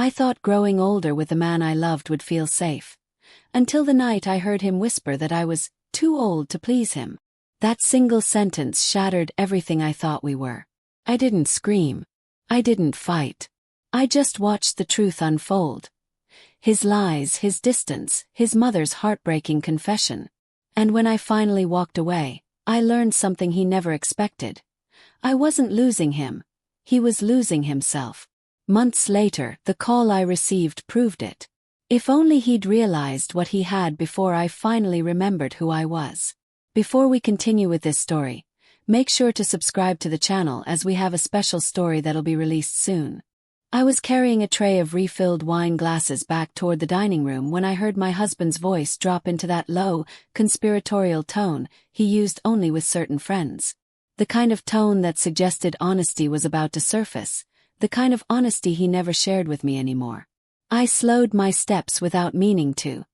I thought growing older with the man I loved would feel safe. Until the night I heard him whisper that I was too old to please him. That single sentence shattered everything I thought we were. I didn't scream. I didn't fight. I just watched the truth unfold. His lies, his distance, his mother's heartbreaking confession. And when I finally walked away, I learned something he never expected. I wasn't losing him. He was losing himself. Months later, the call I received proved it. If only he'd realized what he had before I finally remembered who I was. Before we continue with this story, make sure to subscribe to the channel as we have a special story that'll be released soon. I was carrying a tray of refilled wine glasses back toward the dining room when I heard my husband's voice drop into that low, conspiratorial tone he used only with certain friends. The kind of tone that suggested honesty was about to surface, the kind of honesty he never shared with me anymore. I slowed my steps without meaning to,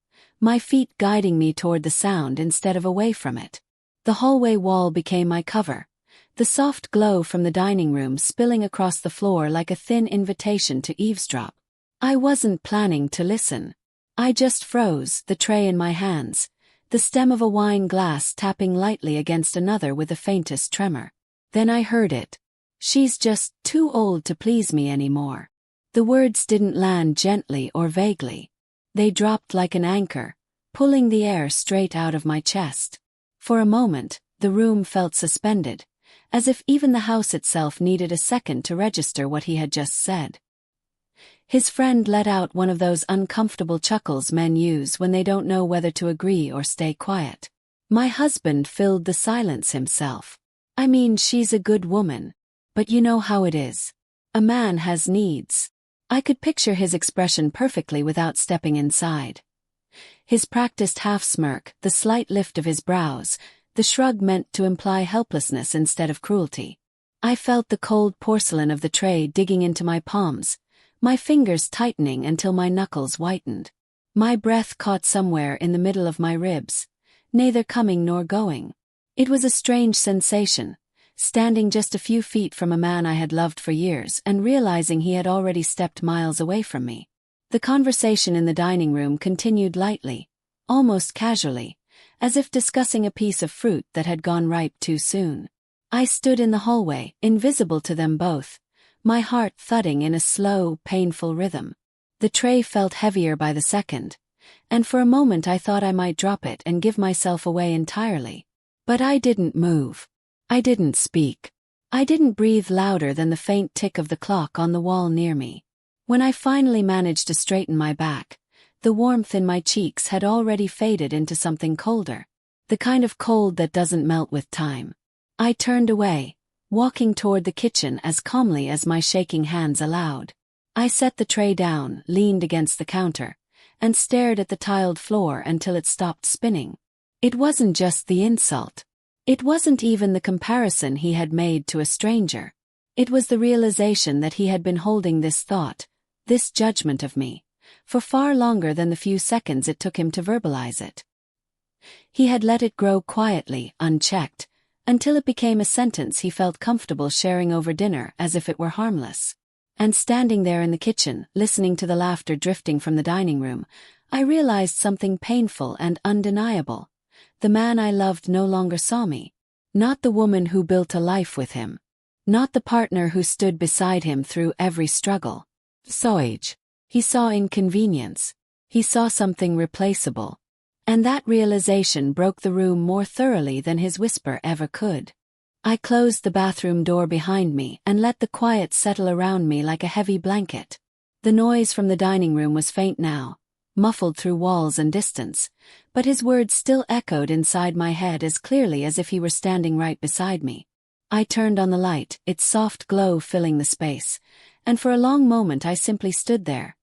my feet guiding me toward the sound instead of away from it. The hallway wall became my cover, the soft glow from the dining room spilling across the floor like a thin invitation to eavesdrop. I wasn't planning to listen. I just froze, the tray in my hands, the stem of a wine glass tapping lightly against another with the faintest tremor. Then I heard it. She's just too old to please me anymore. The words didn't land gently or vaguely. They dropped like an anchor, pulling the air straight out of my chest. For a moment, the room felt suspended, as if even the house itself needed a second to register what he had just said. His friend let out one of those uncomfortable chuckles men use when they don't know whether to agree or stay quiet. My husband filled the silence himself. I mean, she's a good woman. But you know how it is. A man has needs. I could picture his expression perfectly without stepping inside. His practiced half-smirk, the slight lift of his brows, the shrug meant to imply helplessness instead of cruelty. I felt the cold porcelain of the tray digging into my palms, my fingers tightening until my knuckles whitened. My breath caught somewhere in the middle of my ribs, neither coming nor going. It was a strange sensation, standing just a few feet from a man I had loved for years and realizing he had already stepped miles away from me. The conversation in the dining room continued lightly, almost casually, as if discussing a piece of fruit that had gone ripe too soon. I stood in the hallway, invisible to them both, my heart thudding in a slow, painful rhythm. The tray felt heavier by the second, and for a moment I thought I might drop it and give myself away entirely. But I didn't move. I didn't speak. I didn't breathe louder than the faint tick of the clock on the wall near me. When I finally managed to straighten my back, the warmth in my cheeks had already faded into something colder, the kind of cold that doesn't melt with time. I turned away, walking toward the kitchen as calmly as my shaking hands allowed. I set the tray down, leaned against the counter, and stared at the tiled floor until it stopped spinning. It wasn't just the insult. It wasn't even the comparison he had made to a stranger. It was the realization that he had been holding this thought, this judgment of me, for far longer than the few seconds it took him to verbalize it. He had let it grow quietly, unchecked, until it became a sentence he felt comfortable sharing over dinner as if it were harmless. And standing there in the kitchen, listening to the laughter drifting from the dining room, I realized something painful and undeniable. The man I loved no longer saw me. Not the woman who built a life with him. Not the partner who stood beside him through every struggle. He saw inconvenience. He saw something replaceable. And that realization broke the room more thoroughly than his whisper ever could. I closed the bathroom door behind me and let the quiet settle around me like a heavy blanket. The noise from the dining room was faint now, muffled through walls and distance, but his words still echoed inside my head as clearly as if he were standing right beside me. I turned on the light, its soft glow filling the space, and for a long moment I simply stood there,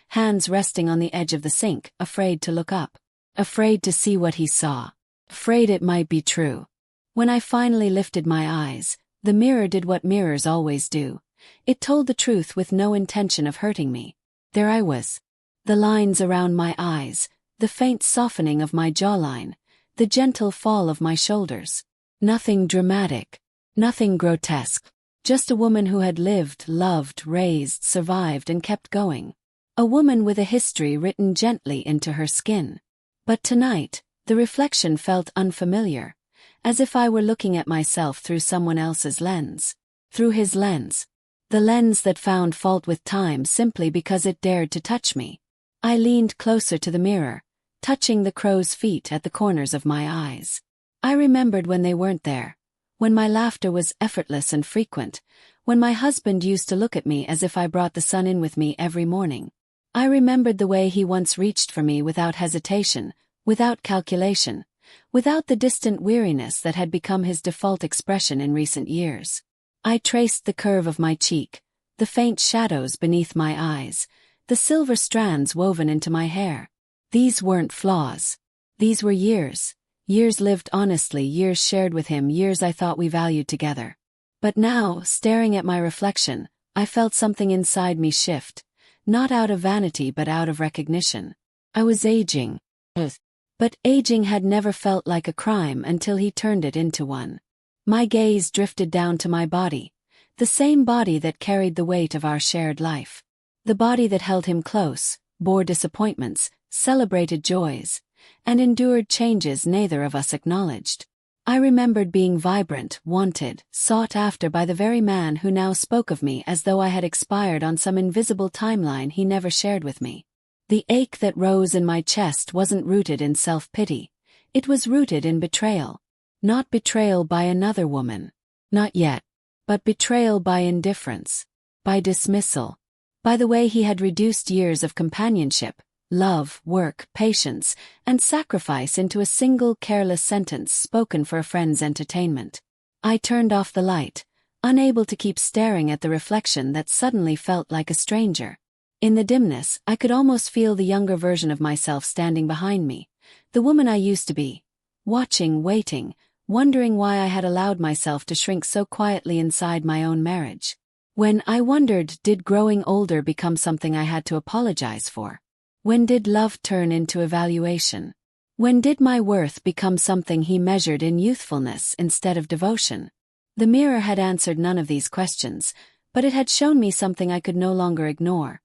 hands resting on the edge of the sink, afraid to look up, afraid to see what he saw, afraid it might be true. When I finally lifted my eyes, the mirror did what mirrors always do. It told the truth with no intention of hurting me. There I was. The lines around my eyes, the faint softening of my jawline, the gentle fall of my shoulders. Nothing dramatic, nothing grotesque, just a woman who had lived, loved, raised, survived and kept going. a woman with a history written gently into her skin. But tonight, the reflection felt unfamiliar, as if I were looking at myself through someone else's lens. Through his lens. The lens that found fault with time simply because it dared to touch me. I leaned closer to the mirror, touching the crow's feet at the corners of my eyes. I remembered when they weren't there, when my laughter was effortless and frequent, when my husband used to look at me as if I brought the sun in with me every morning. I remembered the way he once reached for me without hesitation, without calculation, without the distant weariness that had become his default expression in recent years. I traced the curve of my cheek, the faint shadows beneath my eyes, the silver strands woven into my hair. These weren't flaws. These were years. Years lived honestly, years shared with him, years I thought we valued together. But now, staring at my reflection, I felt something inside me shift, not out of vanity but out of recognition. I was aging. But aging had never felt like a crime until he turned it into one. My gaze drifted down to my body, the same body that carried the weight of our shared life. The body that held him close, bore disappointments, celebrated joys, and endured changes neither of us acknowledged. I remembered being vibrant, wanted, sought after by the very man who now spoke of me as though I had expired on some invisible timeline he never shared with me. The ache that rose in my chest wasn't rooted in self-pity. It was rooted in betrayal. Not betrayal by another woman. Not yet. But betrayal by indifference. By dismissal. By the way he had reduced years of companionship, love, work, patience, and sacrifice into a single careless sentence spoken for a friend's entertainment. I turned off the light, unable to keep staring at the reflection that suddenly felt like a stranger. In the dimness, I could almost feel the younger version of myself standing behind me, the woman I used to be, watching, waiting, wondering why I had allowed myself to shrink so quietly inside my own marriage. When I wondered, did growing older become something I had to apologize for? When did love turn into evaluation? When did my worth become something he measured in youthfulness instead of devotion? The mirror had answered none of these questions, but it had shown me something I could no longer ignore.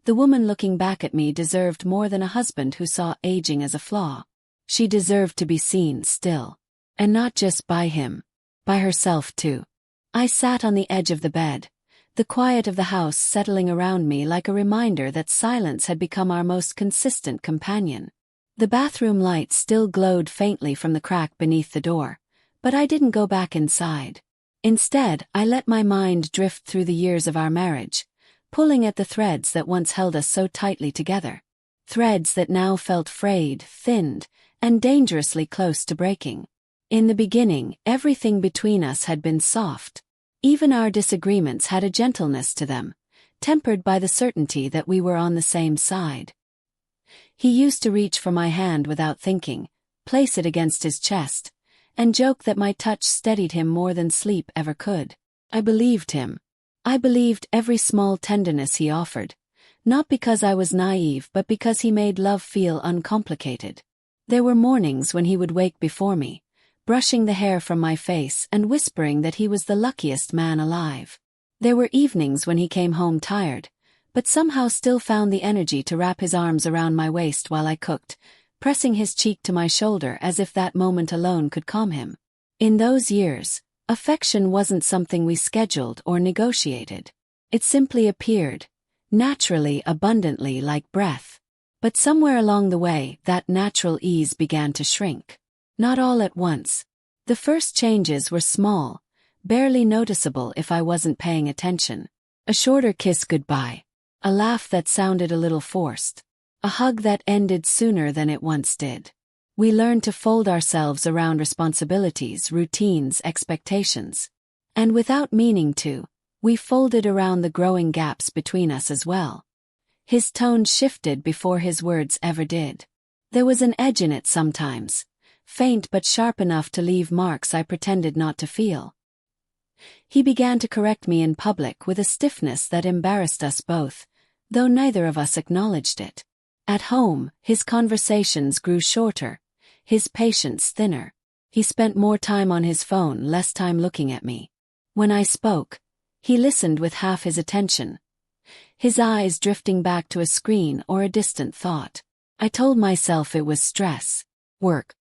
The woman looking back at me deserved more than a husband who saw aging as a flaw. She deserved to be seen still. And not just by him. By herself too. I sat on the edge of the bed, the quiet of the house settling around me like a reminder that silence had become our most consistent companion. The bathroom light still glowed faintly from the crack beneath the door, but I didn't go back inside. Instead, I let my mind drift through the years of our marriage, pulling at the threads that once held us so tightly together. Threads that now felt frayed, thinned, and dangerously close to breaking. In the beginning, everything between us had been soft. Even our disagreements had a gentleness to them, tempered by the certainty that we were on the same side. He used to reach for my hand without thinking, place it against his chest, and joke that my touch steadied him more than sleep ever could. I believed him. I believed every small tenderness he offered, not because I was naive but because he made love feel uncomplicated. There were mornings when he would wake before me, brushing the hair from my face and whispering that he was the luckiest man alive. There were evenings when he came home tired, but somehow still found the energy to wrap his arms around my waist while I cooked, pressing his cheek to my shoulder as if that moment alone could calm him. In those years, affection wasn't something we scheduled or negotiated. It simply appeared, naturally, abundantly, like breath. But somewhere along the way, that natural ease began to shrink. Not all at once. The first changes were small, barely noticeable if I wasn't paying attention. A shorter kiss goodbye. A laugh that sounded a little forced. A hug that ended sooner than it once did. We learned to fold ourselves around responsibilities, routines, expectations. And without meaning to, we folded around the growing gaps between us as well. His tone shifted before his words ever did. There was an edge in it sometimes, faint but sharp enough to leave marks I pretended not to feel. He began to correct me in public with a stiffness that embarrassed us both, though neither of us acknowledged it. At home, his conversations grew shorter, his patience thinner. He spent more time on his phone, less time looking at me. When I spoke, he listened with half his attention. his eyes drifting back to a screen or a distant thought. I told myself it was stress, work,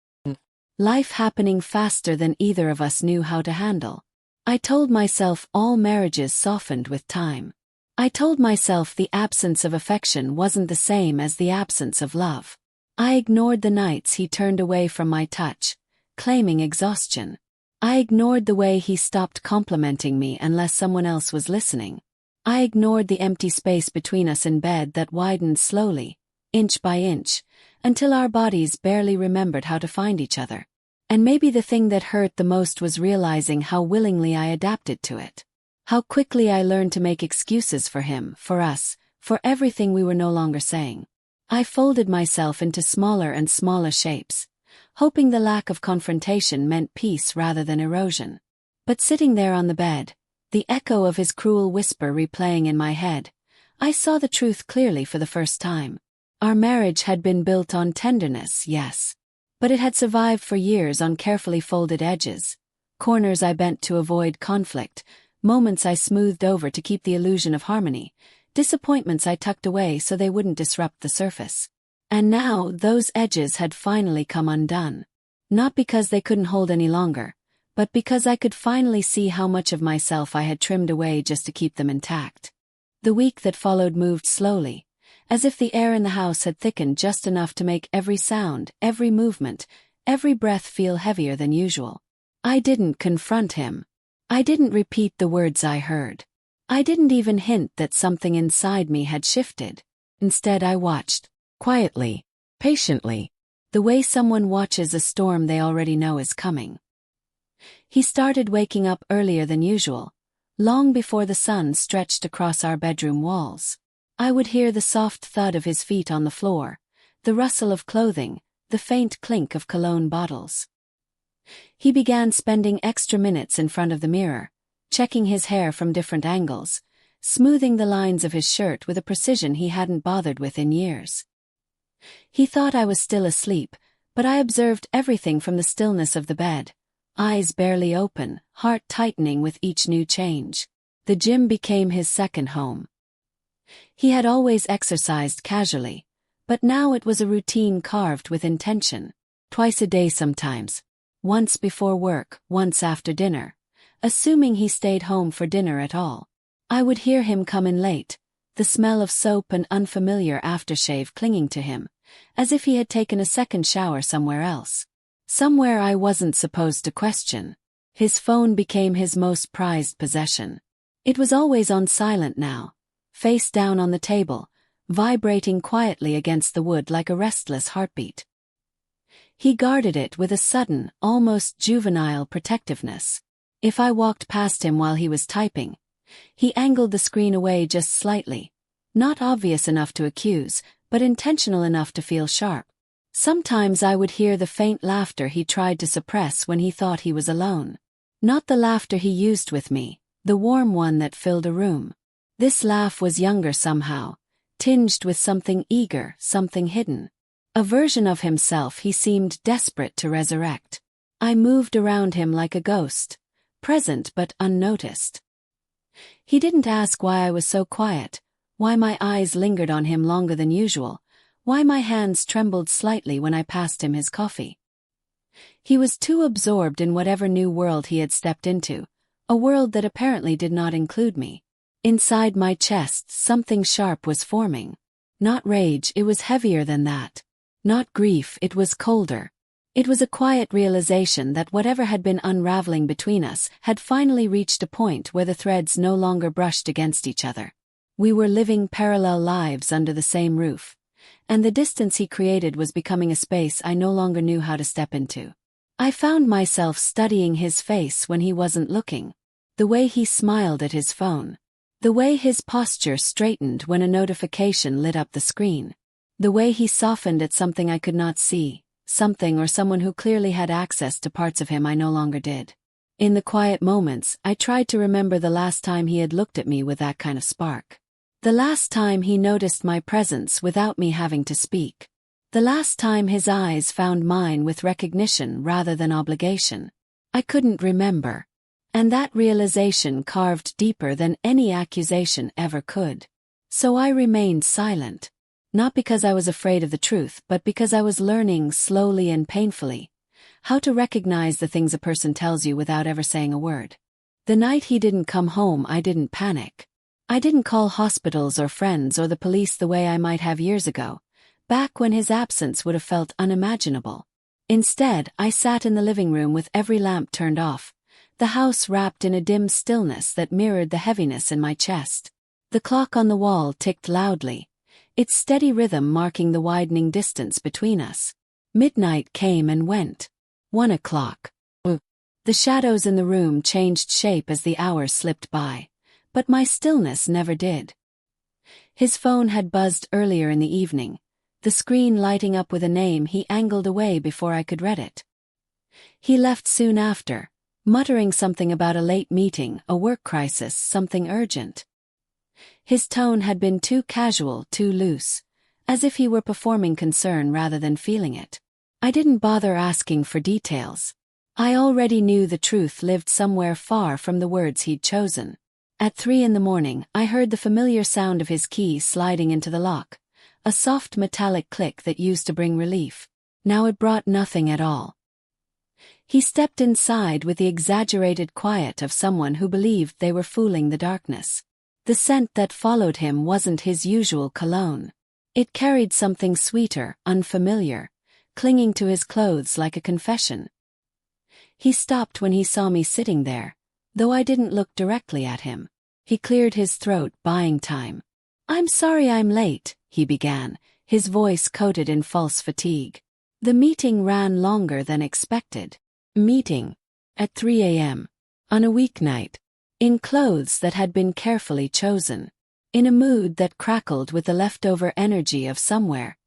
life happening faster than either of us knew how to handle. I told myself all marriages softened with time. I told myself the absence of affection wasn't the same as the absence of love. I ignored the nights he turned away from my touch, claiming exhaustion. I ignored the way he stopped complimenting me unless someone else was listening. I ignored the empty space between us in bed that widened slowly, inch by inch, until our bodies barely remembered how to find each other. And maybe the thing that hurt the most was realizing how willingly I adapted to it. How quickly I learned to make excuses for him, for us, for everything we were no longer saying. I folded myself into smaller and smaller shapes, hoping the lack of confrontation meant peace rather than erosion. But sitting there on the bed, the echo of his cruel whisper replaying in my head, I saw the truth clearly for the first time. Our marriage had been built on tenderness, yes. But it had survived for years on carefully folded edges, corners I bent to avoid conflict, moments I smoothed over to keep the illusion of harmony, disappointments I tucked away so they wouldn't disrupt the surface. And now those edges had finally come undone. Not because they couldn't hold any longer, but because I could finally see how much of myself I had trimmed away just to keep them intact. The week that followed moved slowly, as if the air in the house had thickened just enough to make every sound, every movement, every breath feel heavier than usual. I didn't confront him. I didn't repeat the words I heard. I didn't even hint that something inside me had shifted. Instead, I watched. Quietly, patiently, the way someone watches a storm they already know is coming. He started waking up earlier than usual, long before the sun stretched across our bedroom walls. I would hear the soft thud of his feet on the floor, the rustle of clothing, the faint clink of cologne bottles. He began spending extra minutes in front of the mirror, checking his hair from different angles, smoothing the lines of his shirt with a precision he hadn't bothered with in years. He thought I was still asleep, but I observed everything from the stillness of the bed, eyes barely open, heart tightening with each new change. The gym became his second home. He had always exercised casually, but now it was a routine carved with intention. Twice a day sometimes, once before work, once after dinner, assuming he stayed home for dinner at all. I would hear him come in late, the smell of soap and unfamiliar aftershave clinging to him, as if he had taken a second shower somewhere else. Somewhere I wasn't supposed to question. His phone became his most prized possession. It was always on silent now, face down on the table, vibrating quietly against the wood like a restless heartbeat. He guarded it with a sudden, almost juvenile protectiveness. If I walked past him while he was typing, he angled the screen away just slightly, not obvious enough to accuse, but intentional enough to feel sharp. Sometimes I would hear the faint laughter he tried to suppress when he thought he was alone. Not the laughter he used with me, the warm one that filled a room. This laugh was younger somehow, tinged with something eager, something hidden. A version of himself he seemed desperate to resurrect. I moved around him like a ghost, present but unnoticed. He didn't ask why I was so quiet, why my eyes lingered on him longer than usual, why my hands trembled slightly when I passed him his coffee. He was too absorbed in whatever new world he had stepped into, a world that apparently did not include me. Inside my chest, something sharp was forming. Not rage, it was heavier than that. Not grief, it was colder. It was a quiet realization that whatever had been unraveling between us had finally reached a point where the threads no longer brushed against each other. We were living parallel lives under the same roof, and the distance he created was becoming a space I no longer knew how to step into. I found myself studying his face when he wasn't looking, the way he smiled at his phone, the way his posture straightened when a notification lit up the screen, the way he softened at something I could not see, something or someone who clearly had access to parts of him I no longer did. In the quiet moments, I tried to remember the last time he had looked at me with that kind of spark. The last time he noticed my presence without me having to speak. The last time his eyes found mine with recognition rather than obligation. I couldn't remember. And that realization carved deeper than any accusation ever could. So I remained silent. Not because I was afraid of the truth, but because I was learning, slowly and painfully, how to recognize the things a person tells you without ever saying a word. The night he didn't come home, I didn't panic. I didn't call hospitals or friends or the police the way I might have years ago, back when his absence would have felt unimaginable. Instead, I sat in the living room with every lamp turned off, the house wrapped in a dim stillness that mirrored the heaviness in my chest. The clock on the wall ticked loudly, its steady rhythm marking the widening distance between us. Midnight came and went. 1 o'clock. The shadows in the room changed shape as the hours slipped by, but my stillness never did. His phone had buzzed earlier in the evening, the screen lighting up with a name he angled away before I could read it. He left soon after, muttering something about a late meeting, a work crisis, something urgent. His tone had been too casual, too loose, as if he were performing concern rather than feeling it. I didn't bother asking for details. I already knew the truth lived somewhere far from the words he'd chosen. At 3 in the morning, I heard the familiar sound of his key sliding into the lock, a soft metallic click that used to bring relief. Now it brought nothing at all. He stepped inside with the exaggerated quiet of someone who believed they were fooling the darkness. The scent that followed him wasn't his usual cologne. It carried something sweeter, unfamiliar, clinging to his clothes like a confession. He stopped when he saw me sitting there, though I didn't look directly at him. He cleared his throat, buying time. "I'm sorry I'm late," he began, his voice coated in false fatigue. The meeting ran longer than expected. Meeting. At 3 a.m. On a weeknight. In clothes that had been carefully chosen. In a mood that crackled with the leftover energy of somewhere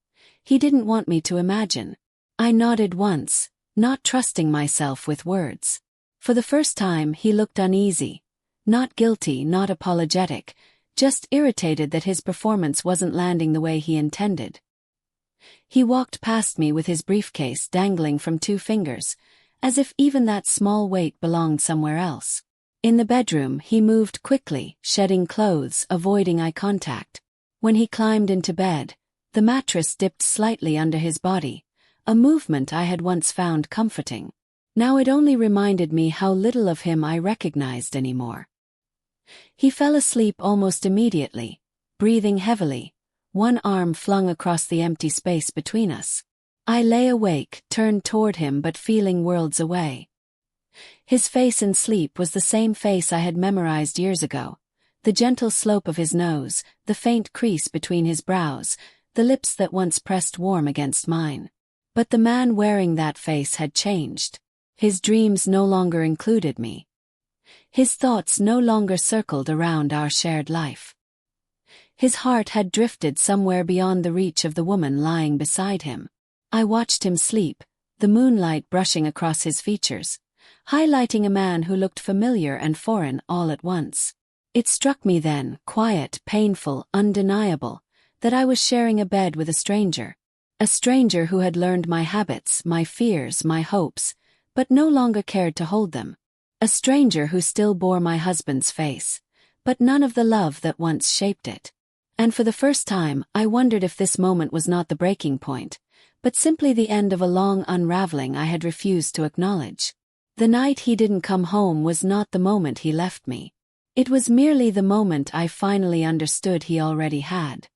he didn't want me to imagine. I nodded once, not trusting myself with words. For the first time he looked uneasy. Not guilty, not apologetic, just irritated that his performance wasn't landing the way he intended. He walked past me with his briefcase dangling from 2 fingers, as if even that small weight belonged somewhere else. In the bedroom, he moved quickly, shedding clothes, avoiding eye contact. When he climbed into bed, the mattress dipped slightly under his body, a movement I had once found comforting. Now it only reminded me how little of him I recognized anymore. He fell asleep almost immediately, breathing heavily, one arm flung across the empty space between us. I lay awake, turned toward him but feeling worlds away. His face in sleep was the same face I had memorized years ago, the gentle slope of his nose, the faint crease between his brows, the lips that once pressed warm against mine. But the man wearing that face had changed. His dreams no longer included me. His thoughts no longer circled around our shared life. His heart had drifted somewhere beyond the reach of the woman lying beside him. I watched him sleep, the moonlight brushing across his features, highlighting a man who looked familiar and foreign all at once. It struck me then, quiet, painful, undeniable, that I was sharing a bed with a stranger. A stranger who had learned my habits, my fears, my hopes, but no longer cared to hold them. A stranger who still bore my husband's face, but none of the love that once shaped it. And for the first time, I wondered if this moment was not the breaking point, but simply the end of a long unraveling I had refused to acknowledge. The night he didn't come home was not the moment he left me. It was merely the moment I finally understood he already had.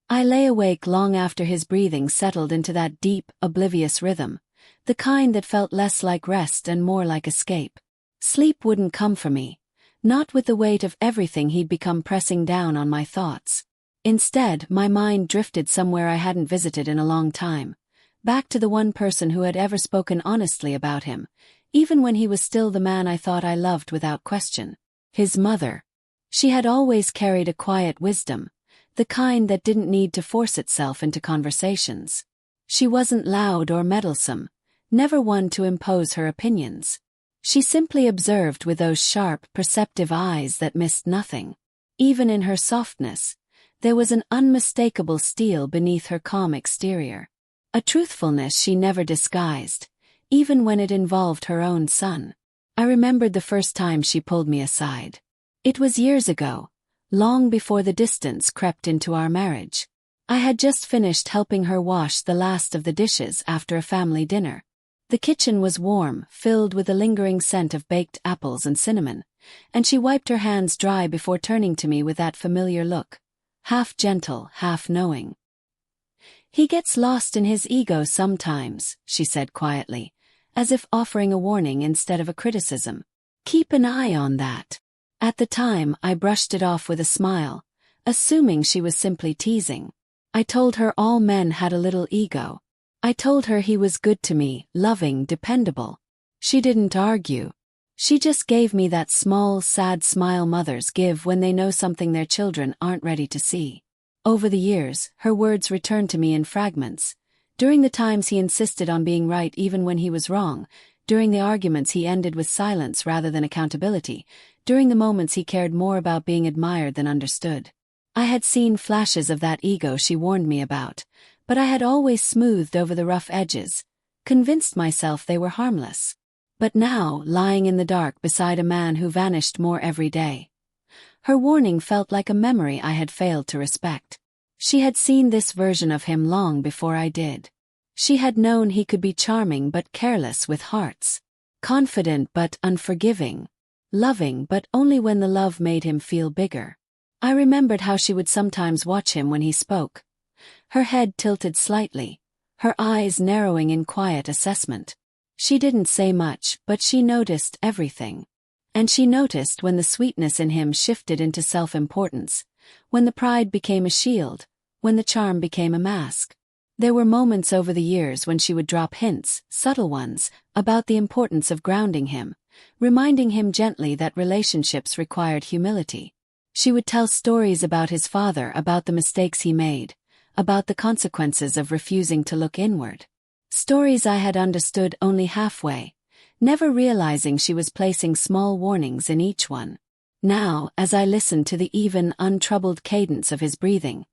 I lay awake long after his breathing settled into that deep, oblivious rhythm, the kind that felt less like rest and more like escape. Sleep wouldn't come for me, not with the weight of everything he'd become pressing down on my thoughts. Instead, my mind drifted somewhere I hadn't visited in a long time, back to the one person who had ever spoken honestly about him, even when he was still the man I thought I loved without question. His mother. She had always carried a quiet wisdom, the kind that didn't need to force itself into conversations. She wasn't loud or meddlesome, never one to impose her opinions. She simply observed with those sharp, perceptive eyes that missed nothing. Even in her softness, there was an unmistakable steel beneath her calm exterior. A truthfulness she never disguised, even when it involved her own son. I remembered the first time she pulled me aside. It was years ago, long before the distance crept into our marriage. I had just finished helping her wash the last of the dishes after a family dinner. The kitchen was warm, filled with a lingering scent of baked apples and cinnamon, and she wiped her hands dry before turning to me with that familiar look, half gentle, half knowing. "He gets lost in his ego sometimes," she said quietly, as if offering a warning instead of a criticism. "Keep an eye on that." At the time, I brushed it off with a smile, assuming she was simply teasing. I told her all men had a little ego. I told her he was good to me, loving, dependable. She didn't argue. She just gave me that small, sad smile mothers give when they know something their children aren't ready to see. Over the years, her words returned to me in fragments. During the times he insisted on being right even when he was wrong, during the arguments he ended with silence rather than accountability, during the moments he cared more about being admired than understood. I had seen flashes of that ego she warned me about, but I had always smoothed over the rough edges, convinced myself they were harmless. But now, lying in the dark beside a man who vanished more every day, her warning felt like a memory I had failed to respect. She had seen this version of him long before I did. She had known he could be charming but careless with hearts, confident but unforgiving, loving but only when the love made him feel bigger. I remembered how she would sometimes watch him when he spoke, her head tilted slightly, her eyes narrowing in quiet assessment. She didn't say much, but she noticed everything. And she noticed when the sweetness in him shifted into self-importance, when the pride became a shield, when the charm became a mask. There were moments over the years when she would drop hints, subtle ones, about the importance of grounding him, reminding him gently that relationships required humility. She would tell stories about his father, about the mistakes he made, about the consequences of refusing to look inward. Stories I had understood only halfway, never realizing she was placing small warnings in each one. Now, as I listened to the even, untroubled cadence of his breathing,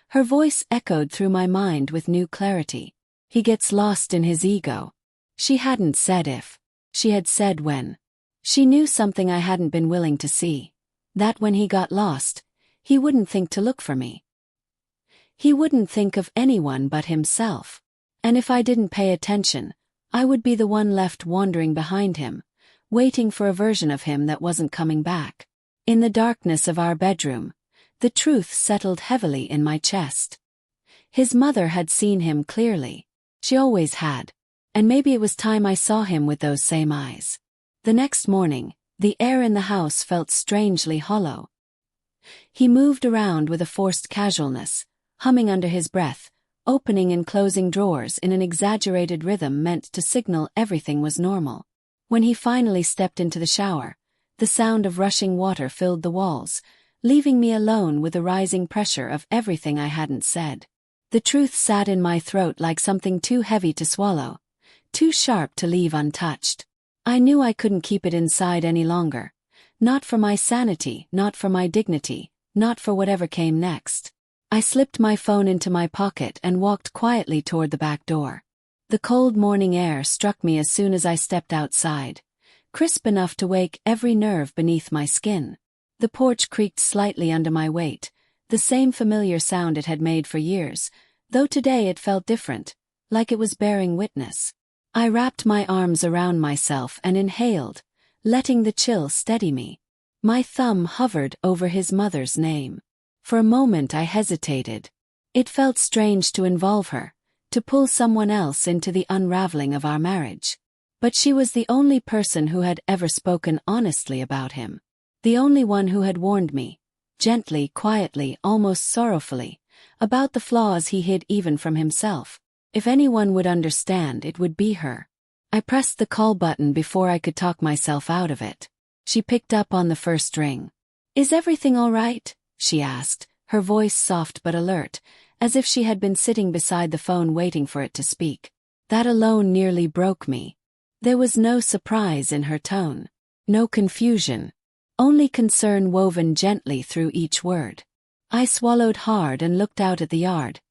her voice echoed through my mind with new clarity. He gets lost in his ego. She hadn't said if. She had said when. She knew something I hadn't been willing to see. That when he got lost, he wouldn't think to look for me. He wouldn't think of anyone but himself. And if I didn't pay attention, I would be the one left wandering behind him, waiting for a version of him that wasn't coming back. In the darkness of our bedroom, the truth settled heavily in my chest. His mother had seen him clearly. She always had. And maybe it was time I saw him with those same eyes. The next morning, the air in the house felt strangely hollow. He moved around with a forced casualness, humming under his breath, opening and closing drawers in an exaggerated rhythm meant to signal everything was normal. When he finally stepped into the shower, the sound of rushing water filled the walls, leaving me alone with the rising pressure of everything I hadn't said. The truth sat in my throat like something too heavy to swallow, too sharp to leave untouched. I knew I couldn't keep it inside any longer. Not for my sanity, not for my dignity, not for whatever came next. I slipped my phone into my pocket and walked quietly toward the back door. The cold morning air struck me as soon as I stepped outside, crisp enough to wake every nerve beneath my skin. The porch creaked slightly under my weight, the same familiar sound it had made for years, though today it felt different, like it was bearing witness. I wrapped my arms around myself and inhaled, letting the chill steady me. My thumb hovered over his mother's name. For a moment I hesitated. It felt strange to involve her, to pull someone else into the unraveling of our marriage. But she was the only person who had ever spoken honestly about him. The only one who had warned me, gently, quietly, almost sorrowfully, about the flaws he hid even from himself. If anyone would understand, it would be her. I pressed the call button before I could talk myself out of it. She picked up on the first ring. "Is everything all right?" she asked, her voice soft but alert, as if she had been sitting beside the phone waiting for it to speak. That alone nearly broke me. There was no surprise in her tone, no confusion, only concern woven gently through each word. I swallowed hard and looked out at the yard,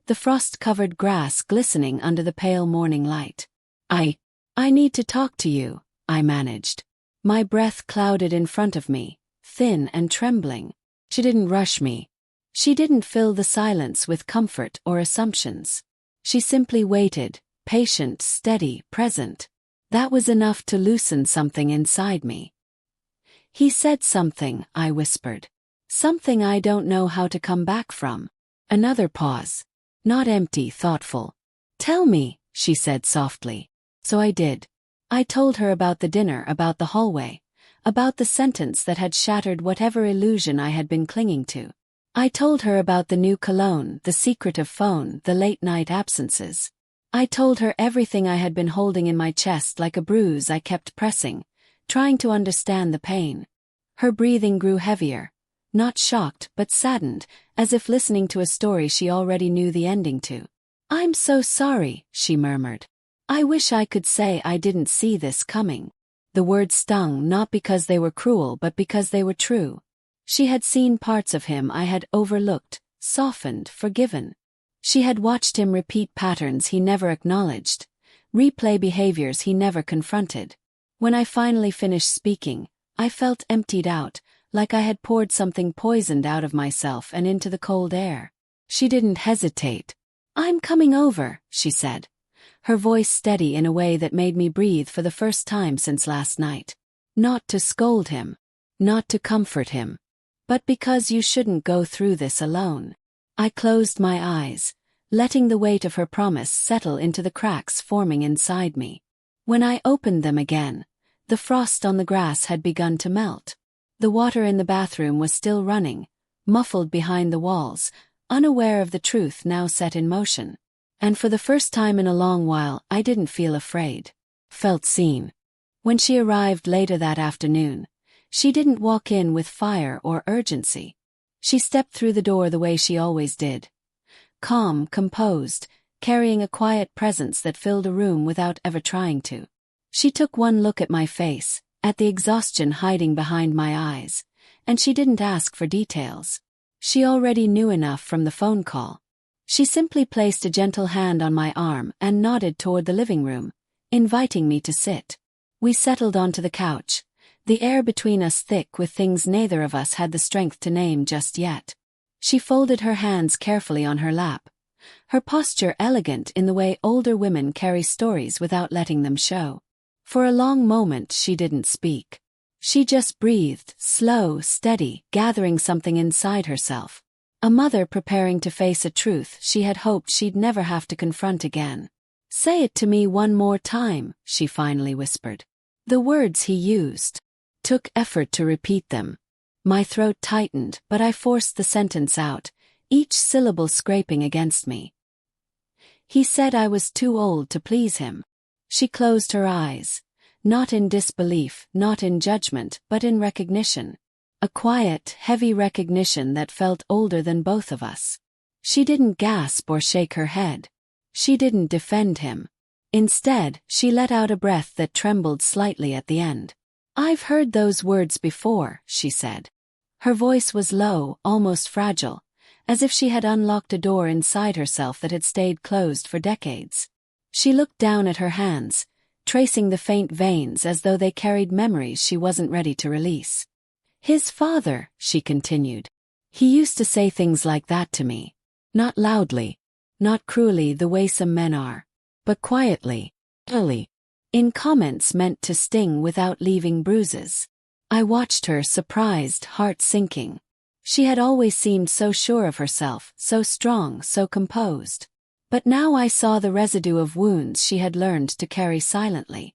the frost-covered grass glistening under the pale morning light. I need to talk to you," I managed. My breath clouded in front of me, thin and trembling. She didn't rush me. She didn't fill the silence with comfort or assumptions. She simply waited, patient, steady, present. That was enough to loosen something inside me. "He said something," I whispered. "Something I don't know how to come back from." Another pause. Not empty, thoughtful. "Tell me," she said softly. So I did. I told her about the dinner, about the hallway, about the sentence that had shattered whatever illusion I had been clinging to. I told her about the new cologne, the secretive phone, the late-night absences. I told her everything I had been holding in my chest like a bruise I kept pressing, trying to understand the pain. Her breathing grew heavier, not shocked but saddened, as if listening to a story she already knew the ending to. "I'm so sorry," she murmured. "I wish I could say I didn't see this coming." The words stung not because they were cruel but because they were true. She had seen parts of him I had overlooked, softened, forgiven. She had watched him repeat patterns he never acknowledged, replay behaviors he never confronted. When I finally finished speaking, I felt emptied out, like I had poured something poisoned out of myself and into the cold air. She didn't hesitate. "I'm coming over," she said, her voice steady in a way that made me breathe for the first time since last night. "Not to scold him, not to comfort him, but because you shouldn't go through this alone." I closed my eyes, letting the weight of her promise settle into the cracks forming inside me. When I opened them again, the frost on the grass had begun to melt. The water in the bathroom was still running, muffled behind the walls, unaware of the truth now set in motion. And for the first time in a long while, I didn't feel afraid. Felt seen. When she arrived later that afternoon, she didn't walk in with fire or urgency. She stepped through the door the way she always did. Calm, composed, carrying a quiet presence that filled a room without ever trying to. She took one look at my face, at the exhaustion hiding behind my eyes, and she didn't ask for details. She already knew enough from the phone call. She simply placed a gentle hand on my arm and nodded toward the living room, inviting me to sit. We settled onto the couch, the air between us thick with things neither of us had the strength to name just yet. She folded her hands carefully on her lap, her posture elegant in the way older women carry stories without letting them show. For a long moment she didn't speak. She just breathed, slow, steady, gathering something inside herself. A mother preparing to face a truth she had hoped she'd never have to confront again. "Say it to me one more time," she finally whispered. The words he used. Took effort to repeat them. My throat tightened, but I forced the sentence out, each syllable scraping against me. "He said I was too old to please him." She closed her eyes, not in disbelief, not in judgment, but in recognition. A quiet, heavy recognition that felt older than both of us. She didn't gasp or shake her head. She didn't defend him. Instead, she let out a breath that trembled slightly at the end. "I've heard those words before," she said. Her voice was low, almost fragile, as if she had unlocked a door inside herself that had stayed closed for decades. She looked down at her hands, tracing the faint veins as though they carried memories she wasn't ready to release. "His father," she continued. "He used to say things like that to me. Not loudly, not cruelly the way some men are, but quietly, early, in comments meant to sting without leaving bruises." I watched her, surprised, heart sinking. She had always seemed so sure of herself, so strong, so composed. But now I saw the residue of wounds she had learned to carry silently.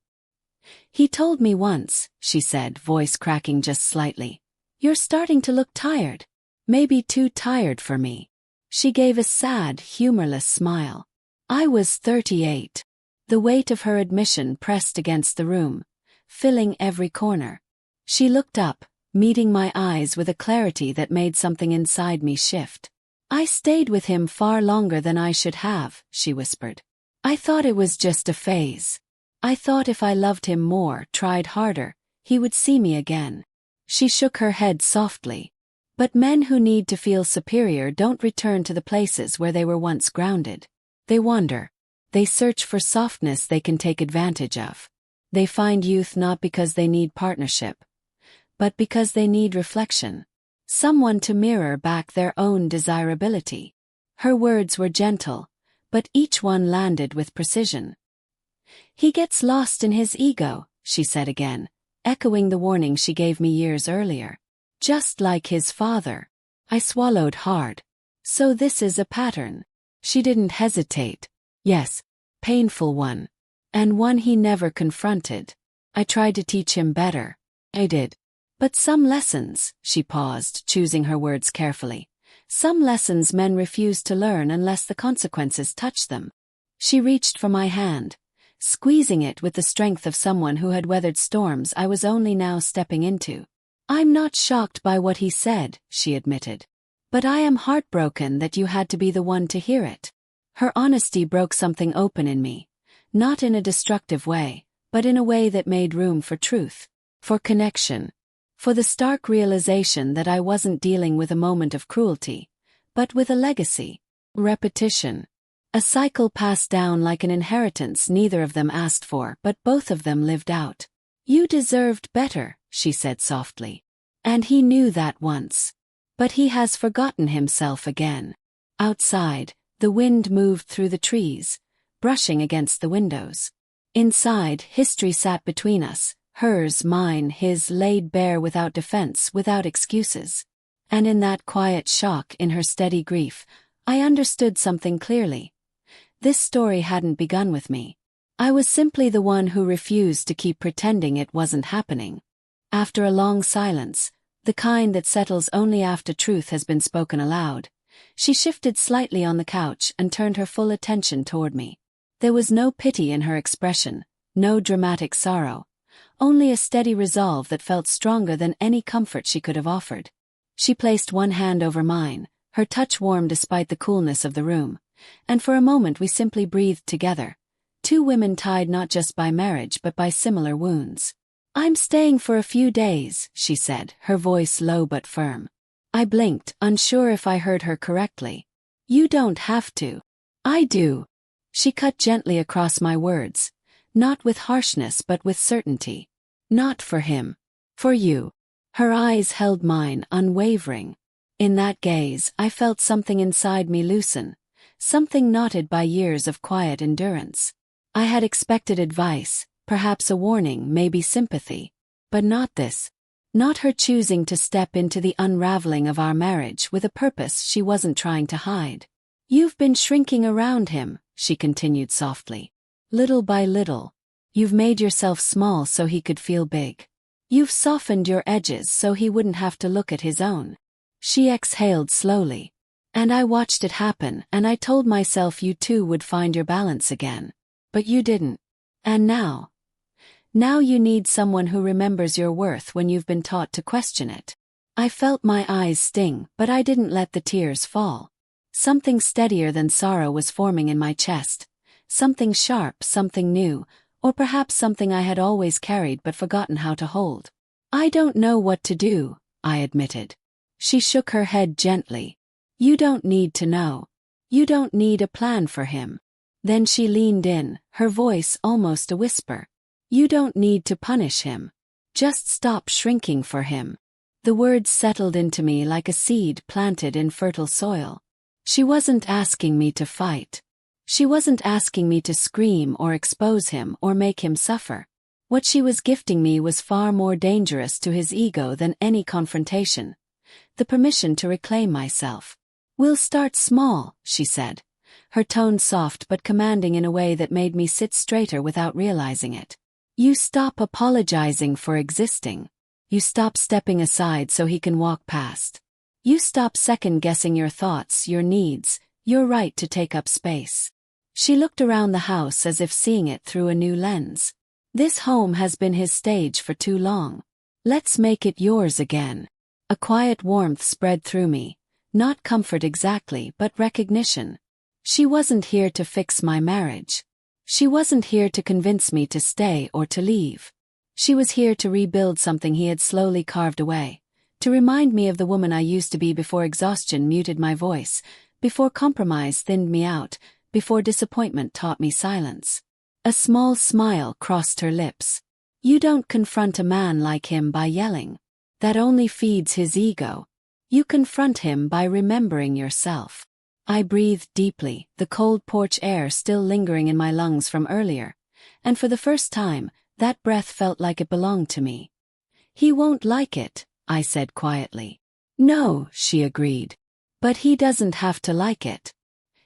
"He told me once," she said, voice cracking just slightly. "You're starting to look tired. Maybe too tired for me." She gave a sad, humorless smile. I was 38. The weight of her admission pressed against the room, filling every corner. She looked up, meeting my eyes with a clarity that made something inside me shift. "I stayed with him far longer than I should have," she whispered. "I thought it was just a phase. I thought if I loved him more, tried harder, he would see me again." She shook her head softly. "But men who need to feel superior don't return to the places where they were once grounded. They wander. They search for softness they can take advantage of. They find youth not because they need partnership, but because they need reflection. someone to mirror back their own desirability. Her words were gentle, but each one landed with precision. He gets lost in his ego, she said again, echoing the warning she gave me years earlier. Just like his father. I swallowed hard. So this is a pattern. She didn't hesitate. Yes, painful one. And one he never confronted. I tried to teach him better. I did. But some lessons, she paused, choosing her words carefully. Some lessons men refuse to learn unless the consequences touch them. She reached for my hand, squeezing it with the strength of someone who had weathered storms I was only now stepping into. I'm not shocked by what he said, she admitted. But I am heartbroken that you had to be the one to hear it. Her honesty broke something open in me, not in a destructive way, but in a way that made room for truth, for connection, for the stark realization that I wasn't dealing with a moment of cruelty, but with a legacy, repetition. A cycle passed down like an inheritance neither of them asked for but both of them lived out. You deserved better, she said softly. And he knew that once. But he has forgotten himself again. Outside, the wind moved through the trees, brushing against the windows. Inside, history sat between us, hers, mine, his, laid bare without defense, without excuses. And in that quiet shock, in her steady grief, I understood something clearly. This story hadn't begun with me. I was simply the one who refused to keep pretending it wasn't happening. After a long silence, the kind that settles only after truth has been spoken aloud, she shifted slightly on the couch and turned her full attention toward me. There was no pity in her expression, no dramatic sorrow, only a steady resolve that felt stronger than any comfort she could have offered. She placed one hand over mine, her touch warm despite the coolness of the room, and for a moment we simply breathed together, two women tied not just by marriage but by similar wounds. I'm staying for a few days, she said, her voice low but firm. I blinked, unsure if I heard her correctly. You don't have to. I do. She cut gently across my words, not with harshness but with certainty. Not for him. For you. Her eyes held mine, unwavering. In that gaze, I felt something inside me loosen, something knotted by years of quiet endurance. I had expected advice, perhaps a warning, maybe sympathy. But not this. Not her choosing to step into the unraveling of our marriage with a purpose she wasn't trying to hide. You've been shrinking around him, she continued softly. Little by little. You've made yourself small so he could feel big. You've softened your edges so he wouldn't have to look at his own. She exhaled slowly. And I watched it happen, and I told myself you too would find your balance again. But you didn't. And now? Now you need someone who remembers your worth when you've been taught to question it. I felt my eyes sting, but I didn't let the tears fall. Something steadier than sorrow was forming in my chest. Something sharp, something new, or perhaps something I had always carried but forgotten how to hold. I don't know what to do, I admitted. She shook her head gently. You don't need to know. You don't need a plan for him. Then she leaned in, her voice almost a whisper. You don't need to punish him. Just stop shrinking for him. The words settled into me like a seed planted in fertile soil. She wasn't asking me to fight. She wasn't asking me to scream or expose him or make him suffer. What she was gifting me was far more dangerous to his ego than any confrontation. The permission to reclaim myself. We'll start small, she said, her tone soft but commanding in a way that made me sit straighter without realizing it. You stop apologizing for existing. You stop stepping aside so he can walk past. You stop second-guessing your thoughts, your needs, your right to take up space. She looked around the house as if seeing it through a new lens. This home has been his stage for too long. Let's make it yours again. A quiet warmth spread through me, not comfort exactly but recognition. She wasn't here to fix my marriage. She wasn't here to convince me to stay or to leave. She was here to rebuild something he had slowly carved away, to remind me of the woman I used to be before exhaustion muted my voice, before compromise thinned me out, before disappointment taught me silence. A small smile crossed her lips. You don't confront a man like him by yelling. That only feeds his ego. You confront him by remembering yourself. I breathed deeply, the cold porch air still lingering in my lungs from earlier, and for the first time, that breath felt like it belonged to me. He won't like it, I said quietly. No, she agreed. But he doesn't have to like it.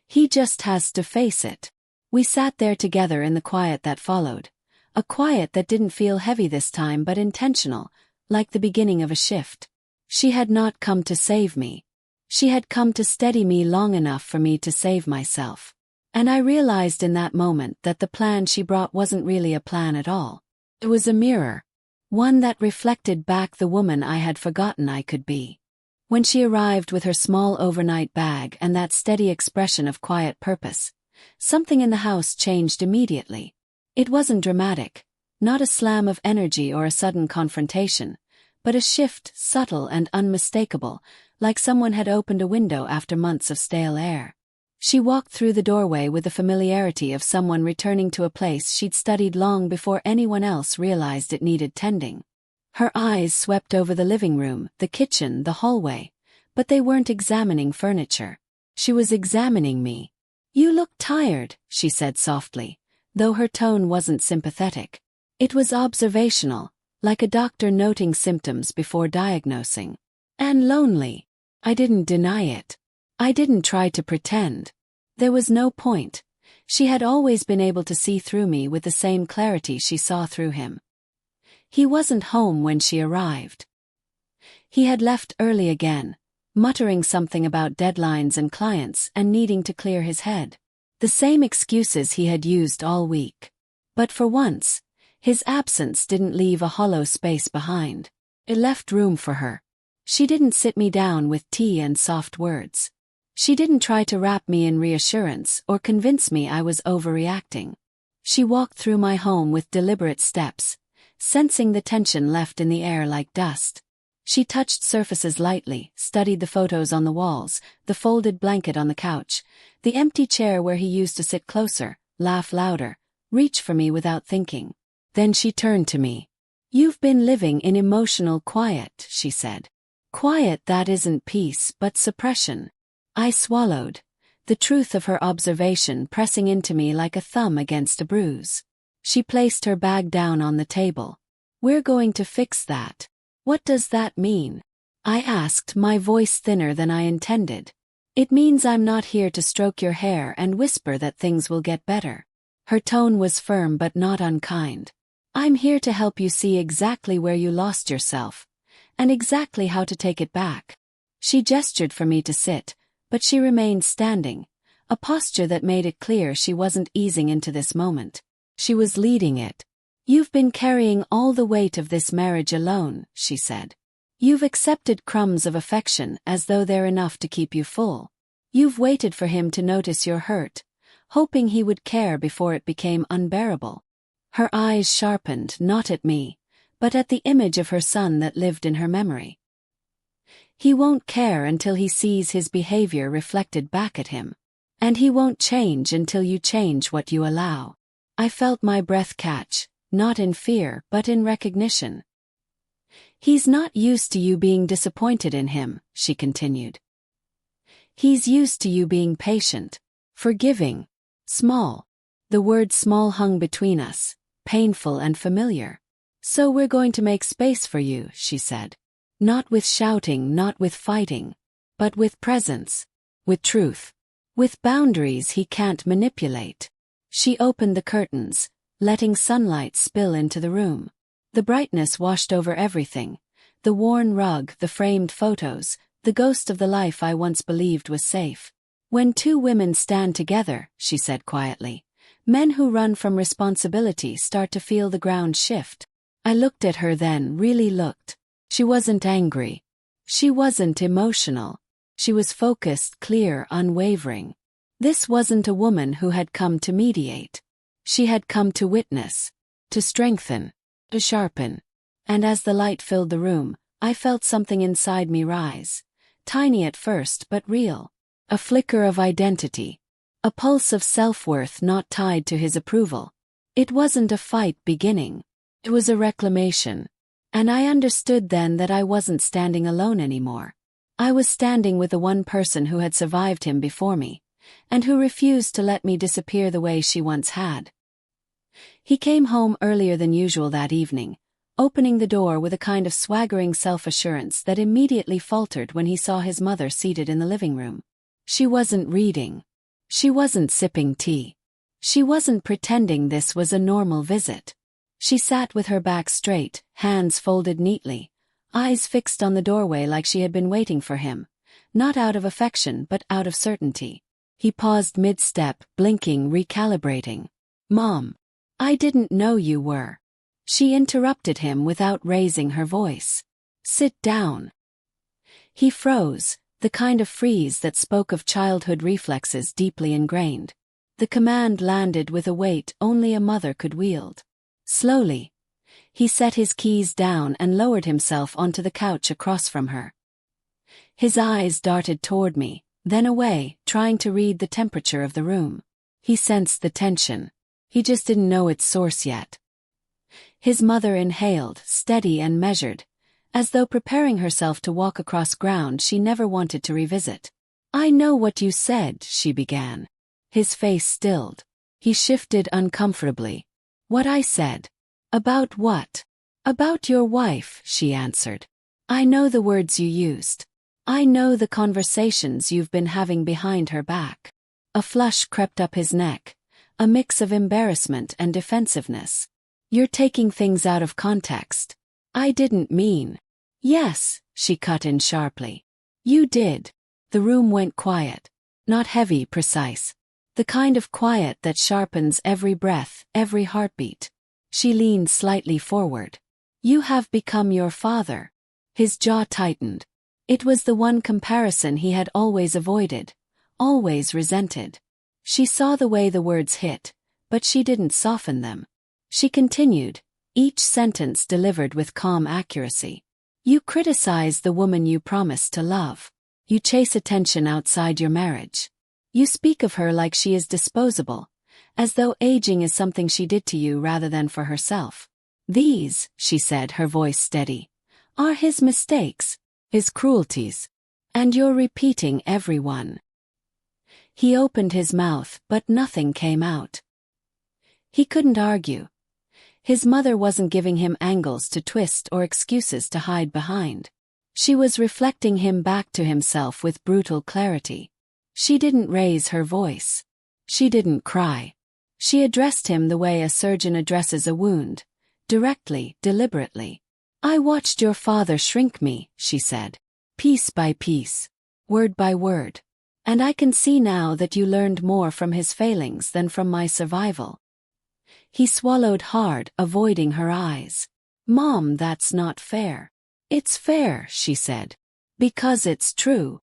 He just has to face it. We sat there together in the quiet that followed. A quiet that didn't feel heavy this time but intentional, like the beginning of a shift. She had not come to save me. She had come to steady me long enough for me to save myself. And I realized in that moment that the plan she brought wasn't really a plan at all. It was a mirror. One that reflected back the woman I had forgotten I could be. When she arrived with her small overnight bag and that steady expression of quiet purpose, something in the house changed immediately. It wasn't dramatic, not a slam of energy or a sudden confrontation, but a shift subtle and unmistakable, like someone had opened a window after months of stale air. She walked through the doorway with the familiarity of someone returning to a place she'd studied long before anyone else realized it needed tending. Her eyes swept over the living room, the kitchen, the hallway, but they weren't examining furniture. She was examining me. You look tired, she said softly, though her tone wasn't sympathetic. It was observational, like a doctor noting symptoms before diagnosing. And lonely. I didn't deny it. I didn't try to pretend. There was no point. She had always been able to see through me with the same clarity she saw through him. He wasn't home when she arrived. He had left early again, muttering something about deadlines and clients and needing to clear his head. The same excuses he had used all week. But for once, his absence didn't leave a hollow space behind. It left room for her. She didn't sit me down with tea and soft words. She didn't try to wrap me in reassurance or convince me I was overreacting. She walked through my home with deliberate steps, sensing the tension left in the air like dust. She touched surfaces lightly, studied the photos on the walls, the folded blanket on the couch, the empty chair where he used to sit closer, laugh louder, reach for me without thinking. Then she turned to me. You've been living in emotional quiet, she said. Quiet that isn't peace but suppression. I swallowed, the truth of her observation pressing into me like a thumb against a bruise. She placed her bag down on the table. We're going to fix that. What does that mean? I asked, my voice thinner than I intended. It means I'm not here to stroke your hair and whisper that things will get better. Her tone was firm but not unkind. I'm here to help you see exactly where you lost yourself, and exactly how to take it back. She gestured for me to sit, but she remained standing, a posture that made it clear she wasn't easing into this moment. She was leading it. You've been carrying all the weight of this marriage alone, she said. You've accepted crumbs of affection as though they're enough to keep you full. You've waited for him to notice your hurt, hoping he would care before it became unbearable. Her eyes sharpened, not at me, but at the image of her son that lived in her memory. He won't care until he sees his behavior reflected back at him. And he won't change until you change what you allow. I felt my breath catch, not in fear but in recognition. He's not used to you being disappointed in him, she continued. He's used to you being patient, forgiving, small. The word small hung between us, painful and familiar. So we're going to make space for you, she said. Not with shouting, not with fighting, but with presence, with truth, with boundaries he can't manipulate. She opened the curtains, letting sunlight spill into the room. The brightness washed over everything, the worn rug, the framed photos, the ghost of the life I once believed was safe. When two women stand together, she said quietly, men who run from responsibility start to feel the ground shift. I looked at her then, really looked. She wasn't angry. She wasn't emotional. She was focused, clear, unwavering. This wasn't a woman who had come to mediate. She had come to witness, to strengthen, to sharpen. And as the light filled the room, I felt something inside me rise. Tiny at first but real. A flicker of identity. A pulse of self-worth not tied to his approval. It wasn't a fight beginning. It was a reclamation. And I understood then that I wasn't standing alone anymore. I was standing with the one person who had survived him before me, and who refused to let me disappear the way she once had. He came home earlier than usual that evening, opening the door with a kind of swaggering self-assurance that immediately faltered when he saw his mother seated in the living room. She wasn't reading. She wasn't sipping tea. She wasn't pretending this was a normal visit. She sat with her back straight, hands folded neatly, eyes fixed on the doorway like she had been waiting for him, not out of affection but out of certainty. He paused mid-step, blinking, recalibrating. "Mom, I didn't know you were." She interrupted him without raising her voice. "Sit down." He froze, the kind of freeze that spoke of childhood reflexes deeply ingrained. The command landed with a weight only a mother could wield. Slowly, he set his keys down and lowered himself onto the couch across from her. His eyes darted toward me, then away, trying to read the temperature of the room. He sensed the tension. He just didn't know its source yet. His mother inhaled, steady and measured, as though preparing herself to walk across ground she never wanted to revisit. "I know what you said," she began. His face stilled. He shifted uncomfortably. "What I said?" "About what?" "About your wife," she answered. "I know the words you used. I know the conversations you've been having behind her back." A flush crept up his neck, a mix of embarrassment and defensiveness. "You're taking things out of context." "I didn't mean." "Yes," she cut in sharply. "You did." The room went quiet. Not heavy, precise. The kind of quiet that sharpens every breath, every heartbeat. She leaned slightly forward. "You have become your father." His jaw tightened. It was the one comparison he had always avoided, always resented. She saw the way the words hit, but she didn't soften them. She continued, each sentence delivered with calm accuracy. "You criticize the woman you promised to love. You chase attention outside your marriage. You speak of her like she is disposable, as though aging is something she did to you rather than for herself. These," she said, her voice steady, "are his mistakes, his cruelties. And you're repeating every one." He opened his mouth, but nothing came out. He couldn't argue. His mother wasn't giving him angles to twist or excuses to hide behind. She was reflecting him back to himself with brutal clarity. She didn't raise her voice. She didn't cry. She addressed him the way a surgeon addresses a wound, directly, deliberately. "I watched your father shrink me," she said, "piece by piece, word by word. And I can see now that you learned more from his failings than from my survival." He swallowed hard, avoiding her eyes. "Mom, that's not fair." "It's fair," she said, "because it's true."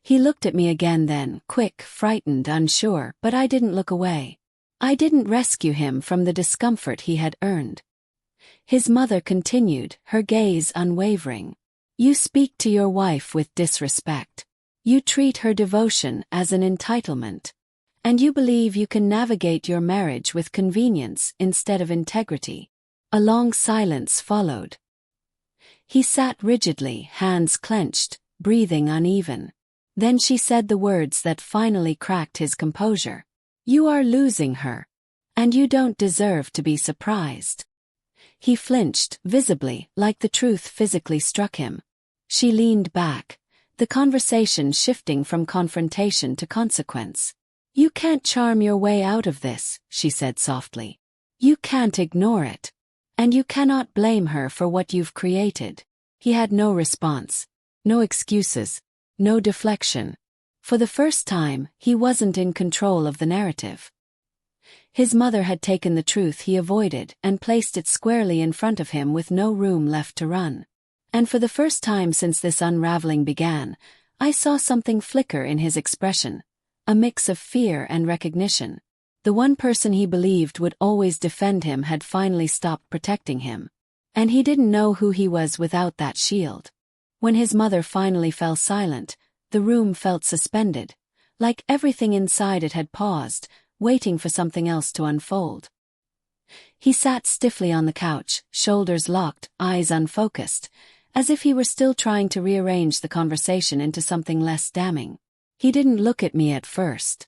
He looked at me again then, quick, frightened, unsure, but I didn't look away. I didn't rescue him from the discomfort he had earned. His mother continued, her gaze unwavering. "You speak to your wife with disrespect. You treat her devotion as an entitlement. And you believe you can navigate your marriage with convenience instead of integrity." A long silence followed. He sat rigidly, hands clenched, breathing uneven. Then she said the words that finally cracked his composure. "You are losing her. And you don't deserve to be surprised." He flinched, visibly, like the truth physically struck him. She leaned back, the conversation shifting from confrontation to consequence. "You can't charm your way out of this," she said softly. "You can't ignore it. And you cannot blame her for what you've created." He had no response, no excuses, no deflection. For the first time, he wasn't in control of the narrative. His mother had taken the truth he avoided and placed it squarely in front of him with no room left to run. And for the first time since this unraveling began, I saw something flicker in his expression, a mix of fear and recognition. The one person he believed would always defend him had finally stopped protecting him. And he didn't know who he was without that shield. When his mother finally fell silent, the room felt suspended, like everything inside it had paused, waiting for something else to unfold. He sat stiffly on the couch, shoulders locked, eyes unfocused, as if he were still trying to rearrange the conversation into something less damning. He didn't look at me at first.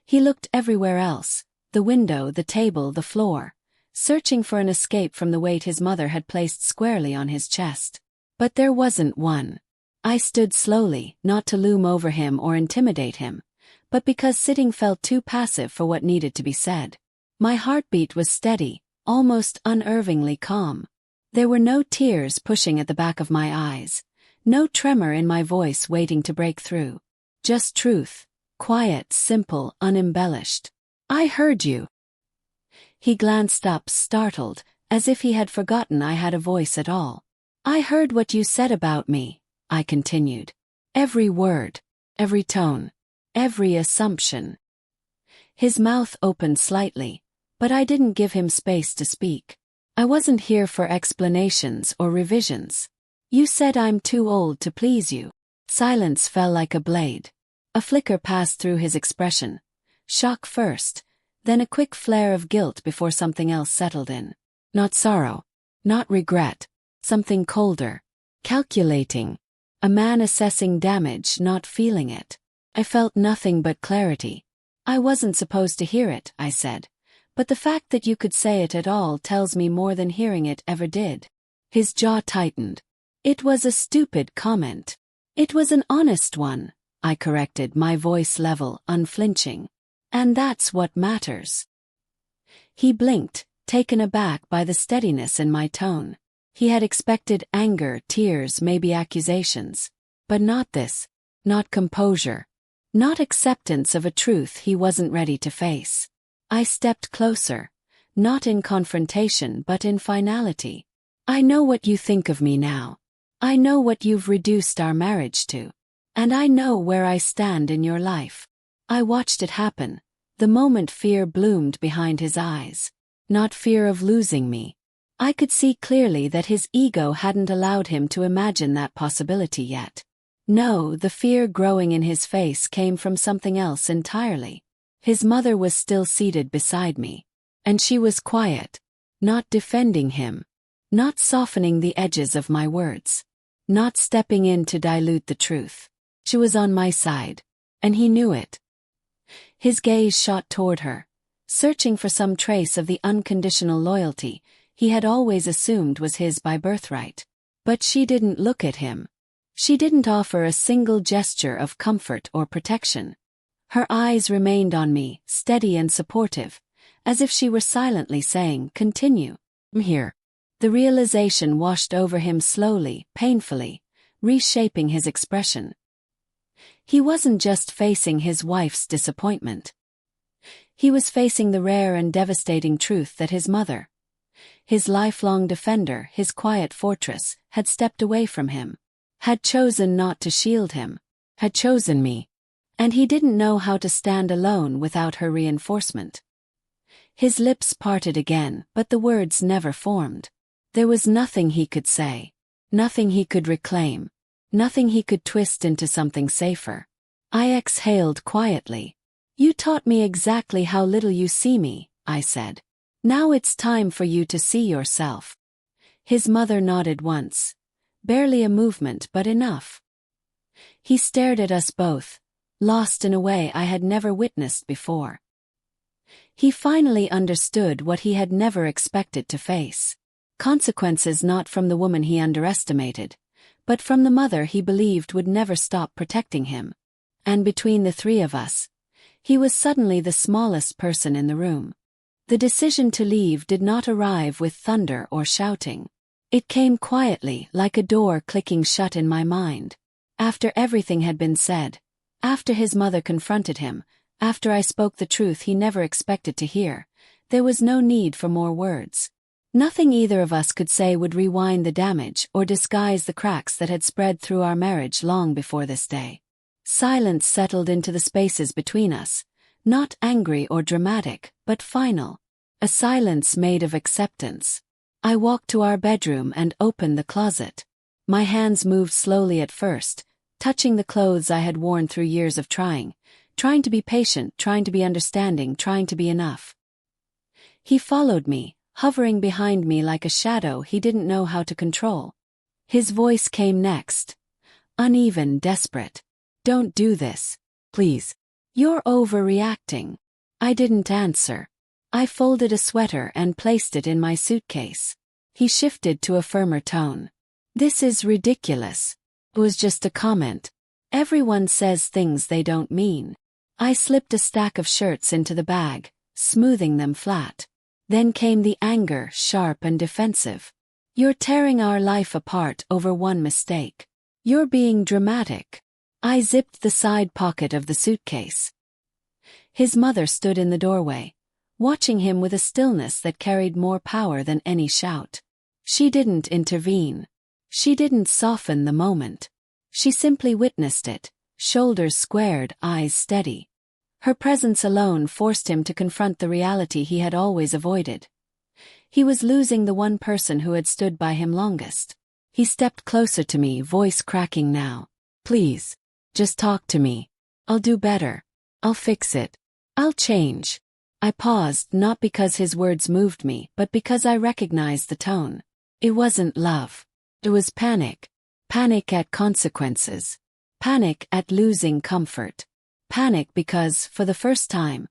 He looked everywhere else, the window, the table, the floor, searching for an escape from the weight his mother had placed squarely on his chest. But there wasn't one. I stood slowly, not to loom over him or intimidate him, but because sitting felt too passive for what needed to be said. My heartbeat was steady, almost unnervingly calm. There were no tears pushing at the back of my eyes, no tremor in my voice waiting to break through. Just truth, quiet, simple, unembellished. "I heard you." He glanced up, startled, as if he had forgotten I had a voice at all. "I heard what you said about me," I continued. "Every word, every tone, every assumption." His mouth opened slightly, but I didn't give him space to speak. I wasn't here for explanations or revisions. "You said I'm too old to please you." Silence fell like a blade. A flicker passed through his expression. Shock first, then a quick flare of guilt before something else settled in. Not sorrow, not regret, something colder, calculating. A man assessing damage, not feeling it. I felt nothing but clarity. "I wasn't supposed to hear it," I said. "But the fact that you could say it at all tells me more than hearing it ever did." His jaw tightened. "It was a stupid comment." "It was an honest one," I corrected, my voice level, unflinching. "And that's what matters." He blinked, taken aback by the steadiness in my tone. He had expected anger, tears, maybe accusations. But not this. Not composure. Not acceptance of a truth he wasn't ready to face. I stepped closer, not in confrontation but in finality. "I know what you think of me now. I know what you've reduced our marriage to. And I know where I stand in your life." I watched it happen. The moment fear bloomed behind his eyes. Not fear of losing me. I could see clearly that his ego hadn't allowed him to imagine that possibility yet. No, the fear growing in his face came from something else entirely. His mother was still seated beside me. And she was quiet. Not defending him. Not softening the edges of my words. Not stepping in to dilute the truth. She was on my side. And he knew it. His gaze shot toward her, searching for some trace of the unconditional loyalty he had always assumed was his by birthright. But she didn't look at him. She didn't offer a single gesture of comfort or protection. Her eyes remained on me, steady and supportive, as if she were silently saying, "Continue. I'm here." The realization washed over him slowly, painfully, reshaping his expression. He wasn't just facing his wife's disappointment. He was facing the rare and devastating truth that his mother, his lifelong defender, his quiet fortress, had stepped away from him, had chosen not to shield him, had chosen me. And he didn't know how to stand alone without her reinforcement. His lips parted again, but the words never formed. There was nothing he could say, nothing he could reclaim, nothing he could twist into something safer. I exhaled quietly. "You taught me exactly how little you see me," I said. "Now it's time for you to see yourself." His mother nodded once. Barely a movement, but enough. He stared at us both, lost in a way I had never witnessed before. He finally understood what he had never expected to face. Consequences not from the woman he underestimated, but from the mother he believed would never stop protecting him. And between the three of us, he was suddenly the smallest person in the room. The decision to leave did not arrive with thunder or shouting. It came quietly, like a door clicking shut in my mind. After everything had been said, after his mother confronted him, after I spoke the truth he never expected to hear, there was no need for more words. Nothing either of us could say would rewind the damage or disguise the cracks that had spread through our marriage long before this day. Silence settled into the spaces between us, not angry or dramatic, but final. A silence made of acceptance. I walked to our bedroom and opened the closet. My hands moved slowly at first, touching the clothes I had worn through years of trying to be patient, trying to be understanding, trying to be enough. He followed me, hovering behind me like a shadow he didn't know how to control. His voice came next. Uneven, desperate. Don't do this. Please. You're overreacting. I didn't answer. I folded a sweater and placed it in my suitcase. He shifted to a firmer tone. This is ridiculous. It was just a comment. Everyone says things they don't mean. I slipped a stack of shirts into the bag, smoothing them flat. Then came the anger, sharp and defensive. You're tearing our life apart over one mistake. You're being dramatic. I zipped the side pocket of the suitcase. His mother stood in the doorway, watching him with a stillness that carried more power than any shout. She didn't intervene. She didn't soften the moment. She simply witnessed it, shoulders squared, eyes steady. Her presence alone forced him to confront the reality he had always avoided. He was losing the one person who had stood by him longest. He stepped closer to me, voice cracking now. Please, just talk to me. I'll do better. I'll fix it. I'll change. I paused, not because his words moved me, but because I recognized the tone. It wasn't love. It was panic. Panic at consequences. Panic at losing comfort. Panic because, for the first time,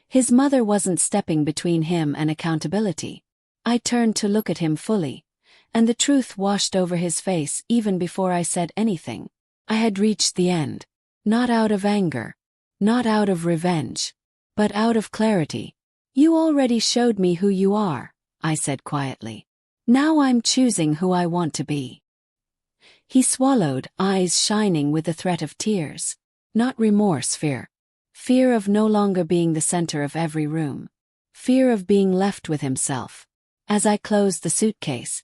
his mother wasn't stepping between him and accountability. I turned to look at him fully, and the truth washed over his face even before I said anything. I had reached the end. Not out of anger. Not out of revenge. But out of clarity. You already showed me who you are, I said quietly. Now I'm choosing who I want to be. He swallowed, eyes shining with the threat of tears. Not remorse, fear. Fear of no longer being the center of every room. Fear of being left with himself. As I closed the suitcase,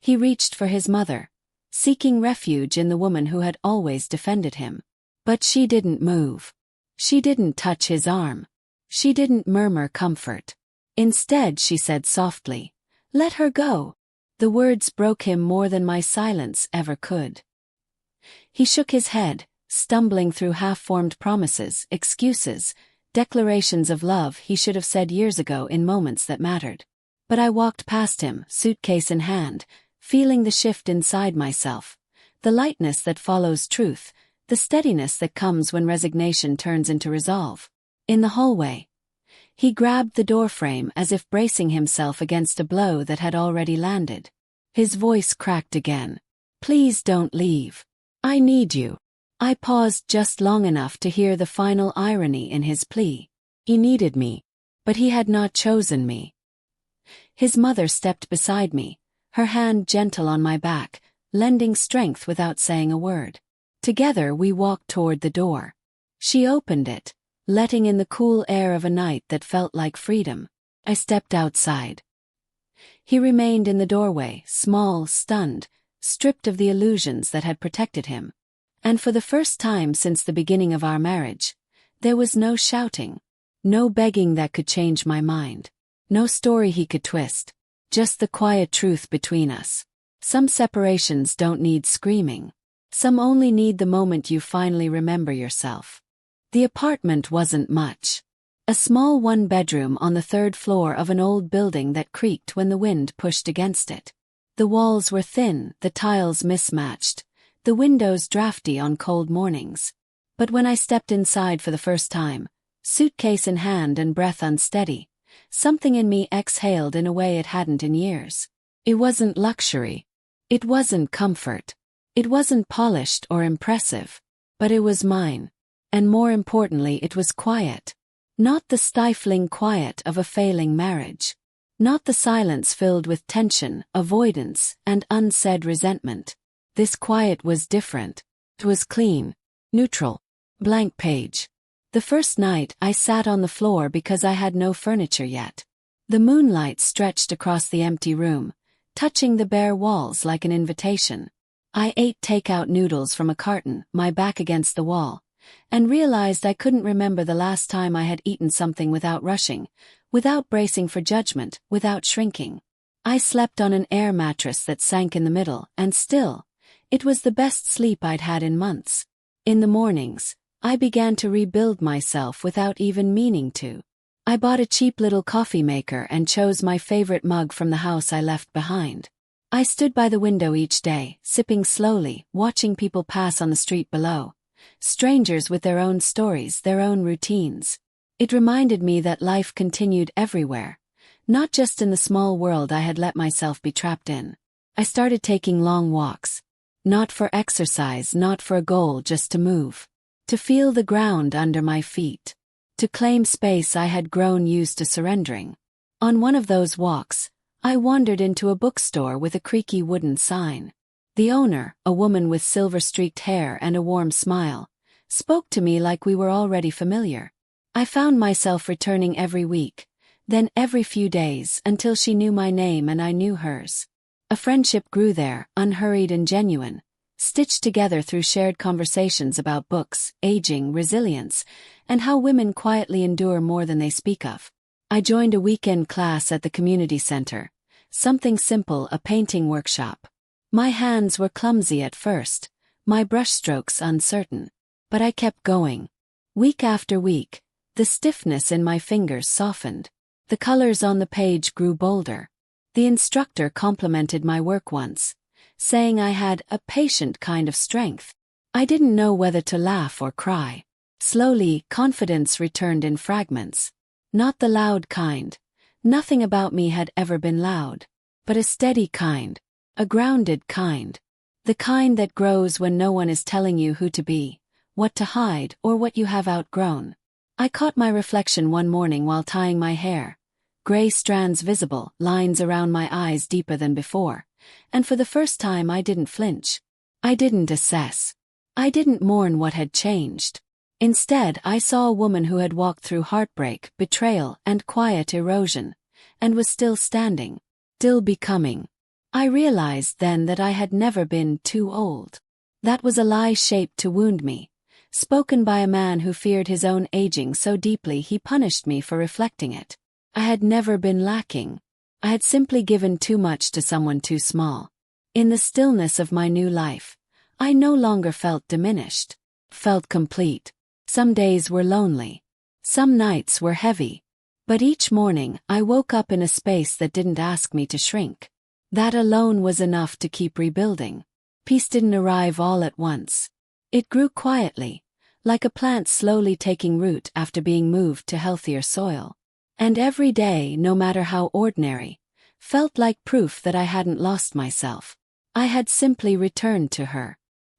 he reached for his mother, seeking refuge in the woman who had always defended him. But she didn't move. She didn't touch his arm. She didn't murmur comfort. Instead, she said softly, "Let her go." The words broke him more than my silence ever could. He shook his head, stumbling through half-formed promises, excuses, declarations of love he should have said years ago in moments that mattered. But I walked past him, suitcase in hand, feeling the shift inside myself, the lightness that follows truth, the steadiness that comes when resignation turns into resolve. In the hallway, he grabbed the doorframe as if bracing himself against a blow that had already landed. His voice cracked again. Please don't leave. I need you. I paused just long enough to hear the final irony in his plea. He needed me, but he had not chosen me. His mother stepped beside me, her hand gentle on my back, lending strength without saying a word. Together we walked toward the door. She opened it, letting in the cool air of a night that felt like freedom. I stepped outside. He remained in the doorway, small, stunned, stripped of the illusions that had protected him. And for the first time since the beginning of our marriage, there was no shouting, no begging that could change my mind, no story he could twist, just the quiet truth between us. Some separations don't need screaming. Some only need the moment you finally remember yourself. The apartment wasn't much. A small one-bedroom on the third floor of an old building that creaked when the wind pushed against it. The walls were thin, the tiles mismatched, the windows drafty on cold mornings. But when I stepped inside for the first time, suitcase in hand and breath unsteady, something in me exhaled in a way it hadn't in years. It wasn't luxury. It wasn't comfort. It wasn't polished or impressive. But it was mine. And more importantly, it was quiet. Not the stifling quiet of a failing marriage. Not the silence filled with tension, avoidance, and unsaid resentment. This quiet was different. It was clean, neutral, blank page. The first night I sat on the floor because I had no furniture yet. The moonlight stretched across the empty room, touching the bare walls like an invitation. I ate takeout noodles from a carton, my back against the wall, and realized I couldn't remember the last time I had eaten something without rushing, without bracing for judgment, without shrinking. I slept on an air mattress that sank in the middle, and still, it was the best sleep I'd had in months. In the mornings, I began to rebuild myself without even meaning to. I bought a cheap little coffee maker and chose my favorite mug from the house I left behind. I stood by the window each day, sipping slowly, watching people pass on the street below. Strangers with their own stories, their own routines. It reminded me that life continued everywhere, not just in the small world I had let myself be trapped in. I started taking long walks. Not for exercise, not for a goal, just to move. To feel the ground under my feet. To claim space I had grown used to surrendering. On one of those walks, I wandered into a bookstore with a creaky wooden sign. The owner, a woman with silver-streaked hair and a warm smile, spoke to me like we were already familiar. I found myself returning every week, then every few days, until she knew my name and I knew hers. A friendship grew there, unhurried and genuine, stitched together through shared conversations about books, aging, resilience, and how women quietly endure more than they speak of. I joined a weekend class at the community center. Something simple, a painting workshop. My hands were clumsy at first, my brushstrokes uncertain. But I kept going. Week after week, the stiffness in my fingers softened. The colors on the page grew bolder. The instructor complimented my work once, saying I had a patient kind of strength. I didn't know whether to laugh or cry. Slowly, confidence returned in fragments. Not the loud kind. Nothing about me had ever been loud. But a steady kind. A grounded kind. The kind that grows when no one is telling you who to be, what to hide, or what you have outgrown. I caught my reflection one morning while tying my hair. Gray strands visible, lines around my eyes deeper than before. And for the first time I didn't flinch. I didn't assess. I didn't mourn what had changed. Instead, I saw a woman who had walked through heartbreak, betrayal, and quiet erosion, and was still standing, still becoming. I realized then that I had never been too old. That was a lie shaped to wound me, spoken by a man who feared his own aging so deeply he punished me for reflecting it. I had never been lacking. I had simply given too much to someone too small. In the stillness of my new life, I no longer felt diminished, felt complete. Some days were lonely. Some nights were heavy. But each morning, I woke up in a space that didn't ask me to shrink. That alone was enough to keep rebuilding. Peace didn't arrive all at once. It grew quietly, like a plant slowly taking root after being moved to healthier soil. And every day, no matter how ordinary, felt like proof that I hadn't lost myself. I had simply returned to her.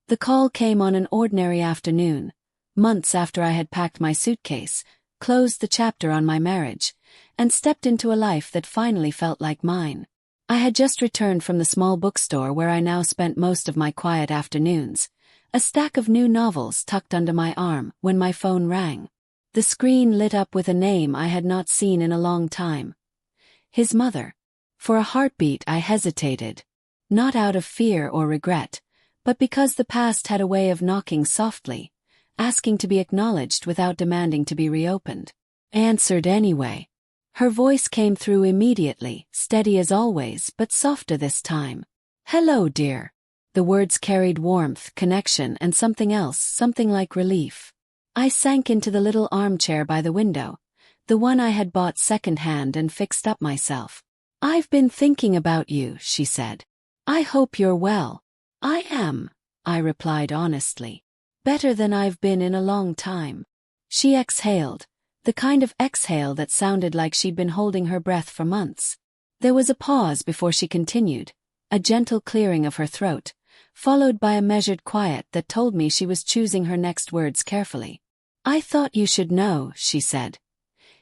The call came on an ordinary afternoon, months after I had packed my suitcase, closed the chapter on my marriage, and stepped into a life that finally felt like mine. I had just returned from the small bookstore where I now spent most of my quiet afternoons, a stack of new novels tucked under my arm, when my phone rang. The screen lit up with a name I had not seen in a long time. His mother. For a heartbeat I hesitated. Not out of fear or regret, but because the past had a way of knocking softly, asking to be acknowledged without demanding to be reopened. I answered anyway. Her voice came through immediately, steady as always, but softer this time. "Hello, dear." The words carried warmth, connection, and something else, something like relief. I sank into the little armchair by the window, the one I had bought secondhand, and fixed up myself. "I've been thinking about you," she said. "I hope you're well." "I am," I replied honestly. "Better than I've been in a long time." She exhaled, the kind of exhale that sounded like she'd been holding her breath for months. There was a pause before she continued, a gentle clearing of her throat, followed by a measured quiet that told me she was choosing her next words carefully. "I thought you should know," she said.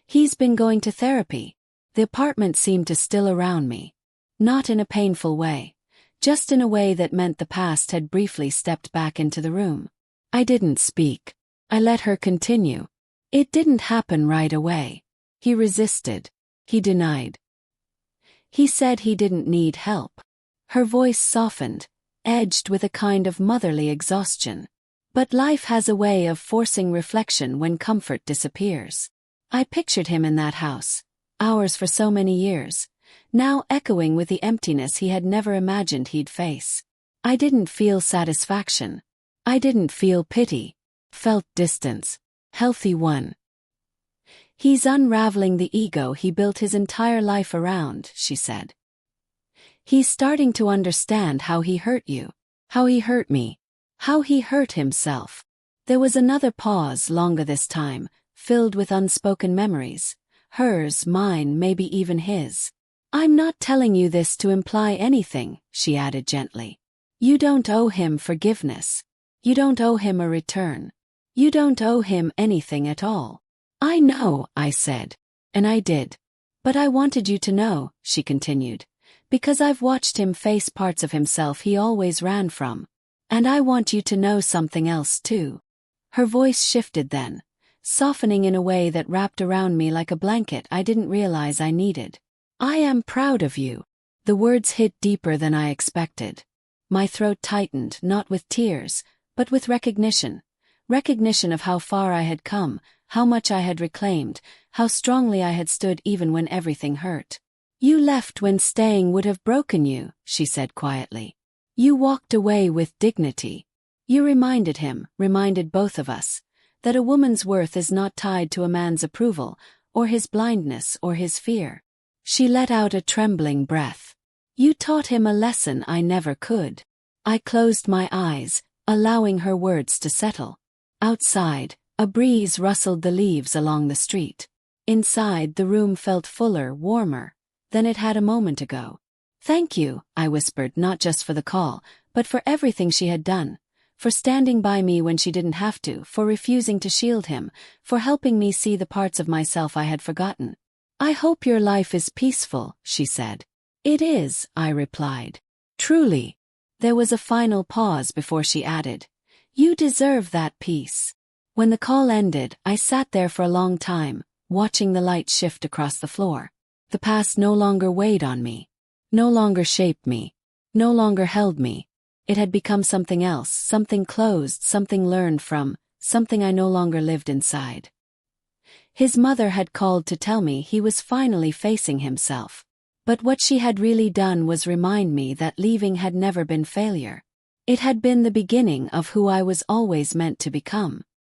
"He's been going to therapy." The apartment seemed to still around me. Not in a painful way, just in a way that meant the past had briefly stepped back into the room. I didn't speak. I let her continue. "It didn't happen right away. He resisted. He denied. He said he didn't need help." Her voice softened, edged with a kind of motherly exhaustion. "But life has a way of forcing reflection when comfort disappears." I pictured him in that house, ours for so many years, now echoing with the emptiness he had never imagined he'd face. I didn't feel satisfaction. I didn't feel pity. Felt distance. Healthy one. "He's unraveling the ego he built his entire life around," she said. He's starting to understand how he hurt you, how he hurt me, how he hurt himself. There was another pause, longer this time, filled with unspoken memories. Hers, mine, maybe even his. I'm not telling you this to imply anything, she added gently. You don't owe him forgiveness. You don't owe him a return. You don't owe him anything at all. I know, I said. And I did. But I wanted you to know, she continued, because I've watched him face parts of himself he always ran from. And I want you to know something else too. Her voice shifted then, softening in a way that wrapped around me like a blanket I didn't realize I needed. I am proud of you. The words hit deeper than I expected. My throat tightened, not with tears, but with recognition. Recognition of how far I had come, how much I had reclaimed, how strongly I had stood even when everything hurt. You left when staying would have broken you, she said quietly. You walked away with dignity. You reminded him, reminded both of us, that a woman's worth is not tied to a man's approval, or his blindness or his fear. She let out a trembling breath. You taught him a lesson I never could. I closed my eyes, allowing her words to settle. Outside, a breeze rustled the leaves along the street. Inside, the room felt fuller, warmer than it had a moment ago. Thank you, I whispered, not just for the call, but for everything she had done. For standing by me when she didn't have to, for refusing to shield him, for helping me see the parts of myself I had forgotten. I hope your life is peaceful, she said. It is, I replied. Truly. There was a final pause before she added, You deserve that peace. When the call ended, I sat there for a long time, watching the light shift across the floor. The past no longer weighed on me, no longer shaped me, no longer held me. It had become something else, something closed, something learned from, something I no longer lived inside. His mother had called to tell me he was finally facing himself. But what she had really done was remind me that leaving had never been failure. It had been the beginning of who I was always meant to become.